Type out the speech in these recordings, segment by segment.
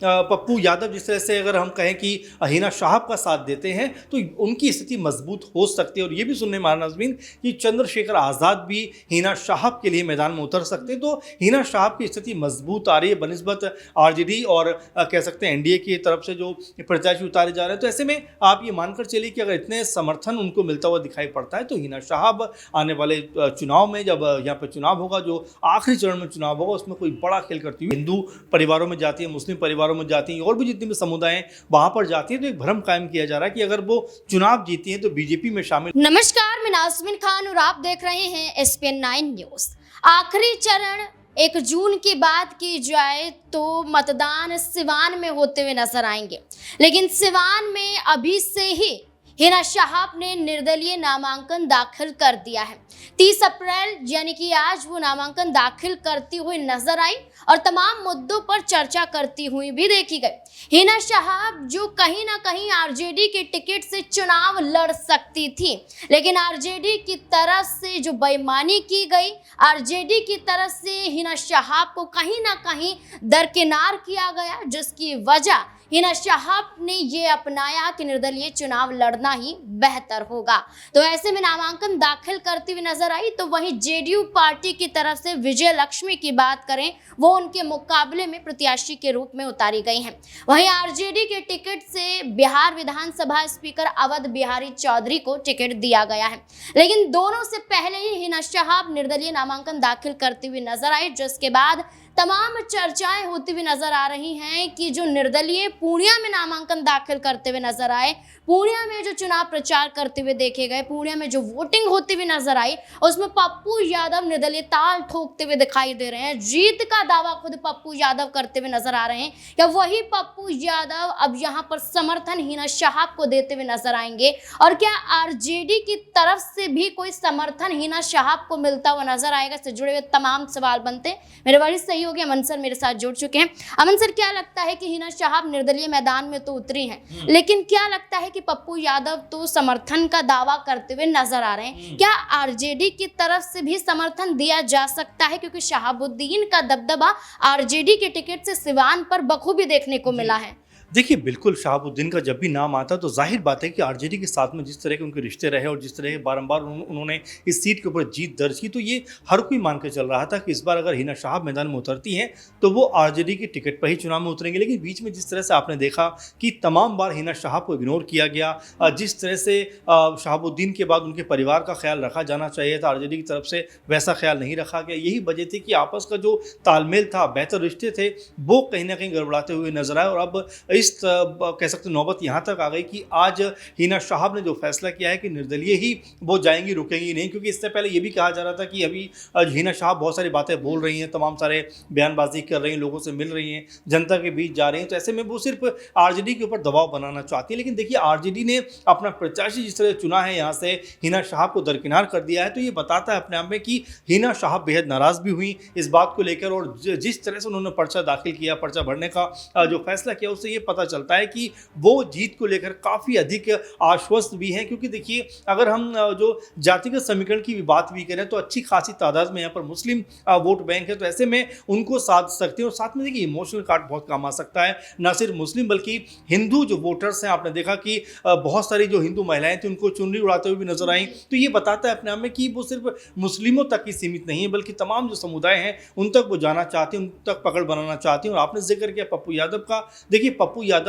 पप्पू यादव जिस तरह से अगर हम कहें कि हिना साहब का साथ देते हैं तो उनकी स्थिति मजबूत हो सकती है। और ये भी सुनने में आ रहा है नाज़रीन कि चंद्रशेखर आज़ाद भी हिना साहब के लिए मैदान में उतर सकते हैं। तो हिना साहब की स्थिति मजबूत आ रही है बनिस्बत आरजेडी और कह सकते हैं एनडीए की तरफ से जो प्रत्याशी उतारे जा रहे हैं। तो ऐसे में आप ये मानकर चलिए कि अगर इतने समर्थन उनको मिलता हुआ दिखाई पड़ता है तो हिना साहब आने वाले चुनाव में, जब यहाँ पर चुनाव होगा, जो आखिरी चरण में चुनाव होगा, उसमें कोई बड़ा खेल करती हुई हिंदू परिवारों में जाती है, मुस्लिम परिवारों में जाती हैं और भी जितने भी समुदाय हैं वहां पर जाती है। तो एक भ्रम कायम किया जा रहा है कि अगर वो चुनाव जीती हैं तो बीजेपी में शामिल। नमस्कार, मैं नाज़मीन खान और आप देख रहे हैं SPN 9 न्यूज। आखिरी चरण 1 जून की बात की जाए तो मतदान सिवान में होते हुए नजर आएंगे, लेकिन सिवान में अभी से ही हिना साहब ने निर्दलीय नामांकन दाखिल कर दिया है। 30 अप्रैल यानी कि आज वो नामांकन दाखिल करती हुई नजर आई और तमाम मुद्दों पर चर्चा करती हुई भी देखी गई। हिना साहब जो कहीं ना कहीं आरजेडी के टिकट से चुनाव लड़ सकती थी, लेकिन आरजेडी की तरफ से जो बेईमानी की गई, आरजेडी की तरफ से हिना साहब को कहीं ना कहीं दरकिनार किया गया, जिसकी वजह हिना साहब ने ये अपनाया कि निर्दलीय चुनाव लड़ना ही बेहतर होगा। तो ऐसे में नामांकन दाखिल करती हुई नजर आई। तो वहीं जेडीयू पार्टी की तरफ से विजय लक्ष्मी की बात करें, वो उनके मुकाबले में प्रत्याशी के रूप में उतारी गई हैं। वहीं आरजेडी के टिकट से बिहार विधानसभा स्पीकर अवध बिहारी चौधरी को टिकट दिया गया है, लेकिन दोनों से पहले ही हिना साहब निर्दलीय नामांकन दाखिल करती हुई नजर आई, जिसके बाद तमाम चर्चाएं होती हुई नजर आ रही हैं कि जो निर्दलीय पूर्णिया में नामांकन दाखिल करते हुए नजर आए, पूर्णिया में जो चुनाव प्रचार करते हुए देखे गए, पूर्णिया में जो वोटिंग होती हुई नजर आई, उसमें पप्पू यादव निर्दलीय ताल ठोकते हुए दिखाई दे रहे हैं। जीत का दावा खुद पप्पू यादव करते हुए नजर आ रहे हैं। क्या वही पप्पू यादव अब यहाँ पर समर्थन हिना साहब को देते हुए नजर आएंगे? और क्या आरजेडी की तरफ से भी कोई समर्थन हिना साहब को मिलता हुआ नजर आएगा? इससे जुड़े हुए तमाम सवाल बनते हैं। मेरे वरिष्ठ सहयोगी अमन सर मेरे साथ जुड़ चुके हैं। अमन सर, क्या लगता है कि हिना साहब निर्दलीय मैदान में तो उतरी हैं, लेकिन क्या लगता है कि पप्पू यादव तो समर्थन का दावा करते हुए नजर आ रहे हैं? क्या आरजेडी की तरफ से भी समर्थन दिया जा सकता है? क्योंकि शहाबुद्दीन का दबदबा आरजेडी के टिकट से सिवान पर बखूबी देखने को मिला है। देखिए, बिल्कुल शहाबुद्दीन का जब भी नाम आता है तो जाहिर बात है कि आरजेडी के साथ में जिस तरह के उनके रिश्ते रहे और जिस तरह के बारंबार उन्होंने इस सीट के ऊपर जीत दर्ज की, तो ये हर कोई मान के चल रहा था कि इस बार अगर हिना साहब मैदान में उतरती हैं तो वो आरजेडी के टिकट पर ही चुनाव में उतरेंगे। लेकिन बीच में जिस तरह से आपने देखा कि तमाम बार हिना साहब को इग्नोर किया गया, जिस तरह से शहाबुद्दीन के बाद उनके परिवार का ख्याल रखा जाना चाहिए था, आरजेडी की तरफ से वैसा ख्याल नहीं रखा गया। यही वजह थी कि आपस का जो तालमेल था, बेहतर रिश्ते थे, वो कहीं ना कहीं गड़बड़ाते हुए नजर आए। और अब इस कह सकते नौबत यहाँ तक आ गई कि आज हिना साहब ने जो फैसला किया है कि निर्दलीय ही वो जाएंगी, रुकेंगी नहीं। क्योंकि इससे पहले ये भी कहा जा रहा था कि अभी हिना साहब बहुत सारी बातें बोल रही हैं, तमाम सारे बयानबाजी कर रही हैं, लोगों से मिल रही हैं, जनता के बीच जा रही हैं, तो ऐसे में वो सिर्फ आरजेडी के ऊपर दबाव बनाना चाहती है। लेकिन देखिए, आरजेडी ने अपना प्रत्याशी जिस तरह चुना है, यहाँ से हिना साहब को दरकिनार कर दिया है, तो ये बताता है अपने आप में कि हिना साहब बेहद नाराज़ भी हुई इस बात को लेकर। और जिस तरह से उन्होंने पर्चा दाखिल किया, पर्चा भरने का जो फैसला किया, उससे ये पता चलता है कि वो जीत को लेकर काफ़ी अधिक आश्वस्त भी हैं। क्योंकि देखिए, अगर हम जो जातिगत समीकरण की भी बात भी करें तो अच्छी खासी तादाद में यहाँ पर मुस्लिम वोट बैंक है, तो ऐसे में उनको साध सकते हैं। और साथ में देखिए, इमोशनल कार्ड बहुत काम आ सकता है, ना सिर्फ मुस्लिम बल्कि हिंदू जो वोटर्स हैं। आपने देखा कि बहुत सारी जो हिंदू महिलाएं थी उनको चुनरी उड़ाते हुए भी नजर आई। तो ये बताता है अपने आप में कि वो सिर्फ मुस्लिमों तक ही सीमित नहीं है, बल्कि तमाम जो समुदाय हैं उन तक वो जाना चाहते हैं, उन तक पकड़ बनाना चाहते हैं। और आपने जिक्र किया पप्पू यादव का। देखिए, पप्पू यादव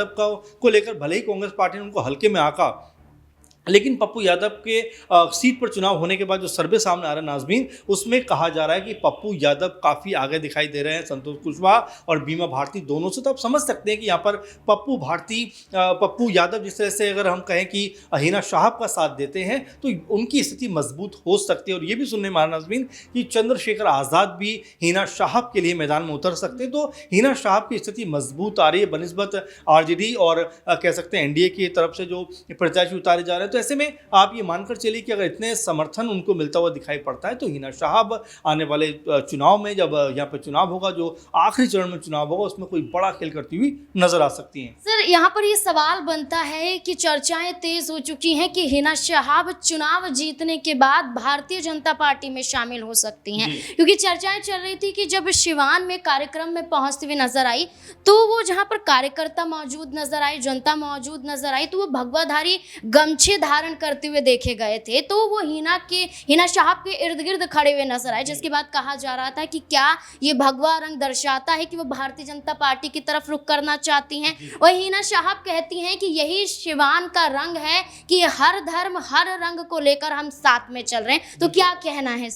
को लेकर भले ही कांग्रेस पार्टी ने उनको हल्के में आका, लेकिन पप्पू यादव के सीट पर चुनाव होने के बाद जो सर्वे सामने आ रहा है नाज़मीन, उसमें कहा जा रहा है कि पप्पू यादव काफ़ी आगे दिखाई दे रहे हैं संतोष कुशवाहा और बीमा भारती दोनों से। तो आप समझ सकते हैं कि यहाँ पर पप्पू यादव जिस तरह से अगर हम कहें कि हिना साहब का साथ देते हैं तो उनकी स्थिति मजबूत हो सकती है। और ये भी सुनने में आ रहा है नाज़मीन कि चंद्रशेखर आज़ाद भी हिना साहब के लिए मैदान में उतर सकते हैं। तो हिना साहब की स्थिति मजबूत आ रही है बनिस्बत आरजेडी और कह सकते हैं एनडीए की तरफ से जो प्रत्याशी उतारे जा रहे हैं। तो ऐसे में आप ये मानकर चलिए कि अगर इतने समर्थन उनको मिलता हुआ दिखाई पड़ता है तो हिना साहब आने वाले चुनाव में, जब यहाँ पर चुनाव होगा, जो आखिरी चरण में चुनाव होगा, उसमें कोई बड़ा खेल करती हुई नजर आ सकती हैं। सर, यहाँ पर ये सवाल बनता है कि चर्चाएं तेज हो चुकी हैं कि हिना शहाब चुनाव जीतने के बाद भारतीय जनता पार्टी में शामिल हो सकती हैं, क्योंकि चर्चाएं चल रही थी कि जब शिवान में कार्यक्रम में पहुंचती हुई नजर आई तो वो जहां पर कार्यकर्ता मौजूद नजर आई, जनता मौजूद नजर आई, तो वो भगवाधारी गमछे धारण करते हुए देखे गए थे, तो वो हिना शहाब के इर्द गिर्द खड़े हुए नजर आए, जिसके बाद कहा जा रहा था कि क्या ये भगवा रंग दर्शाता है कि वो भारतीय जनता पार्टी की तरफ रुख करना चाहती हैं। वही हिना शहाब कहती हैं कि यही शिवान का रंग है कि हर धर्म हर रंग को लेकर हम साथ में चल रहे हैं। तो क्या कहना है?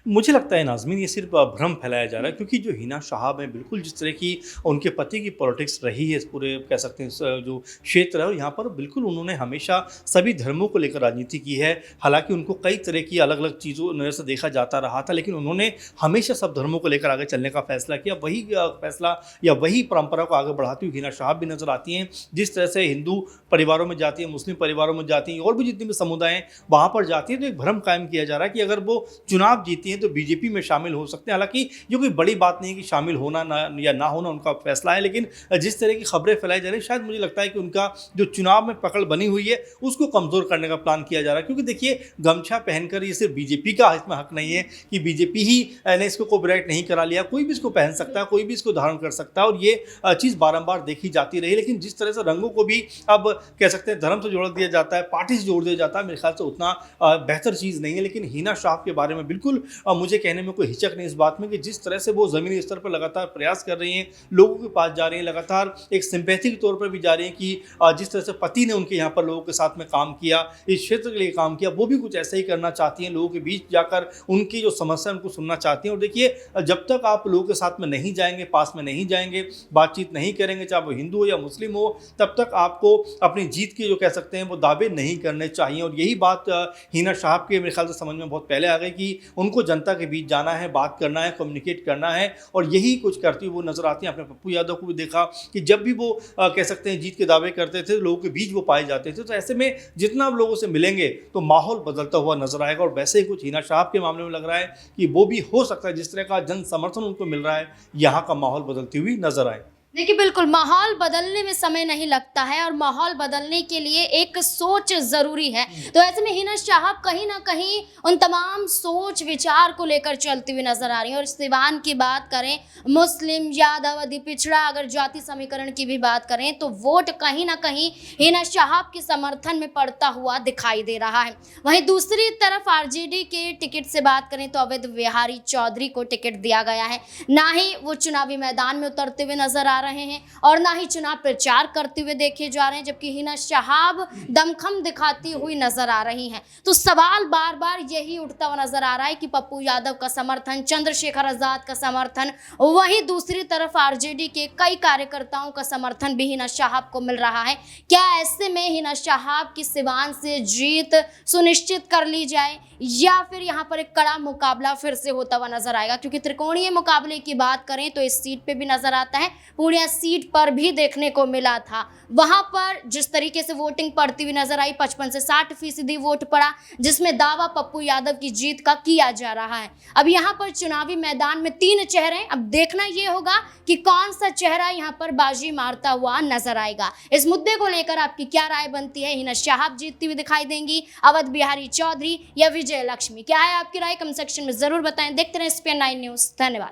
मुझे लगता है नाज़मीन ये सिर्फ भ्रम फैलाया जा रहा है, क्योंकि जो हिना शहाब है बिल्कुल जिस तरह की उनके पति की पॉलिटिक्स रही है इस पूरे कह सकते हैं जो क्षेत्र है, और यहाँ पर बिल्कुल उन्होंने हमेशा सभी धर्मों को लेकर राजनीति की है। हालांकि उनको कई तरह की अलग अलग चीज़ों नज़र से देखा जाता रहा था, लेकिन उन्होंने हमेशा सब धर्मों को लेकर आगे चलने का फैसला किया। वही फैसला या वही परंपरा को आगे बढ़ाती हुई हिना शहाब भी नजर आती हैं। जिस तरह से हिंदू परिवारों में जाती हैं, मुस्लिम परिवारों में जाती हैं, और भी जितने भी समुदाय हैं वहाँ पर जाती हैं, तो एक भ्रम कायम किया जा रहा है कि अगर वो चुनाव जीती हैं तो बीजेपी में शामिल हो सकते हैं। हालांकि ये कोई बड़ी बात नहीं है कि शामिल होना या ना होना उनका फैसला है, लेकिन जिस तरह की खबरें फैलाई जा रही हैं शायद मुझे लगता है कि उनका जो चुनाव में पकड़ बनी हुई है उसको कमज़ोर करने का प्लान किया जा रहा है। क्योंकि देखिए, गमछा पहनकर ये सिर्फ बीजेपी का इसमें हक नहीं है कि बीजेपी ही ने इसको कॉपीराइट नहीं करा लिया, कोई भी इसको पहन सकता है, कोई भी इसको धारण कर सकता है, और ये चीज़ बारंबार देखी जाती रही। लेकिन जिस तरह से रंगों को भी अब कह सकते हैं धर्म से जोड़ दिया जाता है, पार्टी से जोड़ दिया जाता है, मेरे ख्याल से उतना बेहतर चीज़ नहीं है। लेकिन हिना शहाब के बारे में बिल्कुल मुझे कहने में कोई हिचक नहीं इस बात में कि जिस तरह से वो ज़मीनी स्तर पर लगातार प्रयास कर रही हैं, लोगों के पास जा रही हैं, लगातार एक सिंपैथी के तौर पर भी जा रही हैं कि जिस तरह से पति ने उनके यहाँ पर लोगों के साथ में काम किया, इस क्षेत्र के लिए काम किया, वो भी कुछ ऐसा ही करना चाहती हैं। लोगों के बीच जाकर उनकी जो समस्या उनको सुनना चाहती हैं। और देखिए, जब तक आप लोगों के साथ में नहीं जाएंगे, पास में नहीं जाएंगे, बातचीत नहीं करेंगे, चाहे वो हिंदू हो या मुस्लिम हो, तब तक आपको अपनी जीत के जो कह सकते हैं वो दावे नहीं करने चाहिए। और यही बात हिना शहाब के मेरे ख्याल से समझ में बहुत पहले आ गई कि उनको जनता के बीच जाना है, बात करना है, कम्युनिकेट करना है, और यही कुछ करती हुई वो नजर आती हैं। आपने पप्पू यादव को भी देखा कि जब भी वो कह सकते हैं जीत के दावे करते थे, लोगों के बीच वो पाए जाते थे। तो ऐसे में जितना आप लोगों से मिलेंगे तो माहौल बदलता हुआ नजर आएगा। और वैसे ही कुछ हिना शहाब के मामले में लग रहा है कि वो भी हो सकता है जिस तरह का जन समर्थन उनको मिल रहा है, यहाँ का माहौल बदलती हुई नजर आए। देखिए, बिल्कुल माहौल बदलने में समय नहीं लगता है, और माहौल बदलने के लिए एक सोच ज़रूरी है। तो ऐसे में हिना शहाब कहीं ना कहीं उन तमाम सोच विचार को लेकर चलती हुई नजर आ रही है। और सिवान की बात करें, मुस्लिम, यादव, अति पिछड़ा, अगर जाति समीकरण की भी बात करें, तो वोट कहीं ना कहीं हिना शहाब के समर्थन में पड़ता हुआ दिखाई दे रहा है। वहीं दूसरी तरफ आरजेडी के टिकट से बात करें तो अवध बिहारी चौधरी को टिकट दिया गया है। ना ही वो चुनावी मैदान में उतरते हुए नजर आ रहे हैं और ना ही चुनाव प्रचार करते हुए देखे जा रहे हैं, जबकि हिना शहाब दमखम दिखाती हुई नजर आ रही हैं। तो सवाल बार बार यही उठता हुआ नजर आ रहा है कि पप्पू यादव का समर्थन, चंद्रशेखर आजाद का समर्थन, वहीं दूसरी तरफ आरजेडी के कई कार्यकर्ताओं का समर्थन भी हिना शहाब को मिल रहा है। क्या ऐसे में हिना शहाब की सिवान से जीत सुनिश्चित कर ली जाए, या फिर यहाँ पर एक कड़ा मुकाबला फिर से होता हुआ नजर आएगा? क्योंकि त्रिकोणीय मुकाबले की बात करें तो इस सीट पे भी नजर आता है, पूर्णिया सीट पर भी देखने को मिला था। वहां पर जिस तरीके से वोटिंग पड़ती हुई नजर आई, 55 से 60% वोट पड़ा, जिसमें दावा पप्पू यादव की जीत का किया जा रहा है। अब यहाँ पर चुनावी मैदान में 3 चेहरे, अब देखना यह होगा कि कौन सा चेहरा यहाँ पर बाजी मारता हुआ नजर आएगा। इस मुद्दे को लेकर आपकी क्या राय बनती है? हिना शहाब जीतती हुई दिखाई देंगी, अवध बिहारी चौधरी या विजय लक्ष्मी? क्या है आपकी राय? कमेंट सेक्शन में जरूर बताएं। देखते रहें SPN9 न्यूज़। धन्यवाद।